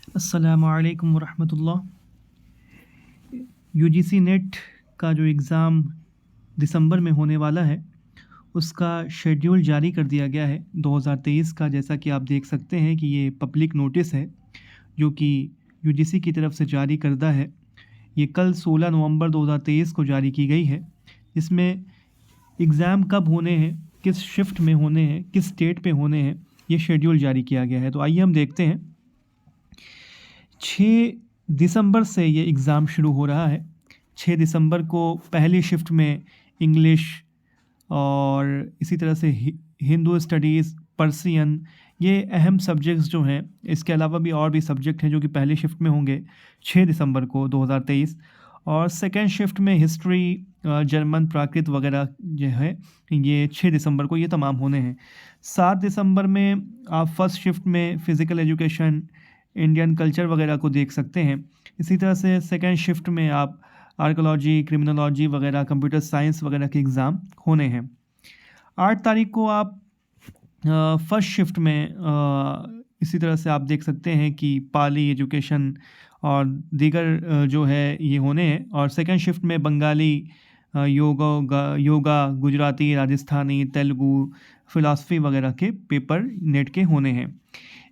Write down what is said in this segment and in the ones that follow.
अस्सलामुअलैकुम वरहमतुल्लाह। UGC net का जो एग्ज़ाम दिसंबर में होने वाला है, उसका शेड्यूल जारी कर दिया गया है 2023 का। जैसा कि आप देख सकते हैं कि ये पब्लिक नोटिस है जो कि यूजीसी की तरफ से जारी करदा है। ये कल 16 नवंबर 2023 को जारी की गई है। इसमें एग्ज़ाम कब होने हैं, किस शिफ्ट में होने हैं, किस डेट पे होने हैं, ये शेड्यूल जारी किया गया है। तो आइए हम देखते हैं। 6 दिसंबर से ये एग्ज़ाम शुरू हो रहा है। 6 दिसंबर को पहली शिफ्ट में इंग्लिश और इसी तरह से हिंदू स्टडीज़, पर्शियन, ये अहम सब्जेक्ट्स जो हैं। इसके अलावा भी और भी सब्जेक्ट हैं जो कि पहली शिफ्ट में होंगे 6 दिसंबर को 2023। और सेकेंड शिफ्ट में हिस्ट्री, जर्मन, प्राकृत वगैरह जो है, ये 6 दिसंबर को ये तमाम होने हैं। 7 दिसंबर में आप फर्स्ट शिफ्ट में फ़िज़िकल एजुकेशन, इंडियन कल्चर वगैरह को देख सकते हैं। इसी तरह से सेकेंड शिफ्ट में आप आर्कोलॉजी, क्रिमिनोलॉजी वगैरह, कंप्यूटर साइंस वगैरह के एग्ज़ाम होने हैं। 8 तारीख को आप फर्स्ट शिफ्ट में इसी तरह से आप देख सकते हैं कि पाली, एजुकेशन और दीगर जो है ये होने हैं। और सेकंड शिफ्ट में बंगाली, योगा, गुजराती, राजस्थानी, तेलुगु, फ़िलासफ़ी वगैरह के पेपर नेट के होने हैं।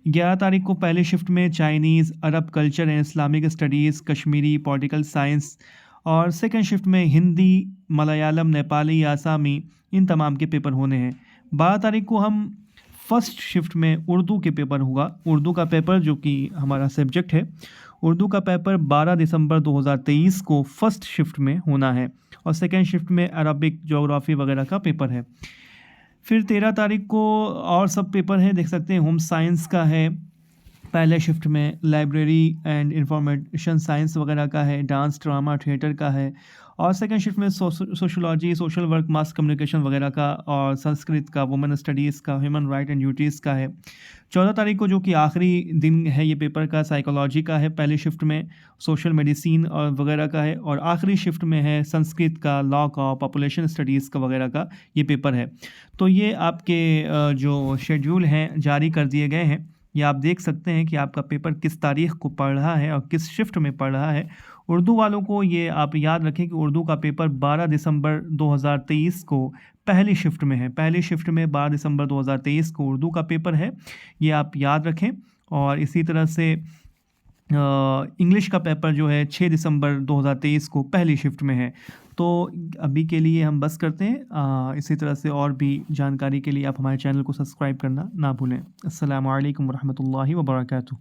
11 तारीख को पहले शिफ्ट में Chinese, Arab culture and Islamic studies, Kashmiri, political science और सेकंड शिफ्ट में हिंदी, मलयालम, नेपाली, आसामी, इन तमाम के पेपर होने हैं। 12 तारीख को हम फर्स्ट शिफ्ट में उर्दू के पेपर होगा। उर्दू का पेपर जो कि हमारा सब्जेक्ट है, उर्दू का पेपर 12 दिसंबर 2023 को फर्स्ट शिफ्ट में होना है। और सेकेंड शिफ्ट में अरबिक, ज्योग्राफी वगैरह का पेपर है। फिर 13 तारीख को और सब पेपर हैं, देख सकते हैं। होम साइंस का है पहले शिफ्ट में, लाइब्रेरी एंड इंफॉर्मेशन साइंस वगैरह का है, डांस, ड्रामा, थिएटर का है। और सेकंड शिफ्ट में sociology, social work, mass communication वगैरह का, और संस्कृत का, वुमेन स्टडीज़ का, ह्यूमन राइट एंड ड्यूटीज़ का है। 14 तारीख को जो कि आखिरी दिन है ये पेपर का, साइकोलॉजी का है पहली शिफ्ट में, सोशल मेडिसिन और वगैरह का है। और आखिरी शिफ्ट में है संस्कृत का, लॉ का, पॉपुलेशन स्टडीज़ का वगैरह का ये पेपर है। तो ये आपके जो शेड्यूल हैं जारी कर दिए गए हैं। ये आप देख सकते हैं कि आपका पेपर किस तारीख़ को पढ़ रहा है और किस शिफ्ट में पढ़ रहा है। उर्दू वालों को ये आप याद रखें कि उर्दू का पेपर 12 दिसंबर 2023 को पहली शिफ्ट में है। पहली शिफ्ट में 12 दिसंबर 2023 को उर्दू का पेपर है, ये आप याद रखें। और इसी तरह से इंग्लिश का पेपर जो है 6 दिसंबर 2023 को पहली शिफ्ट में है। तो अभी के लिए हम बस करते हैं। इसी तरह से और भी जानकारी के लिए आप हमारे चैनल को सब्सक्राइब करना ना भूलें। अस्सलामु अलैकुम वरहमतुल्लाहि वबरकातुहू।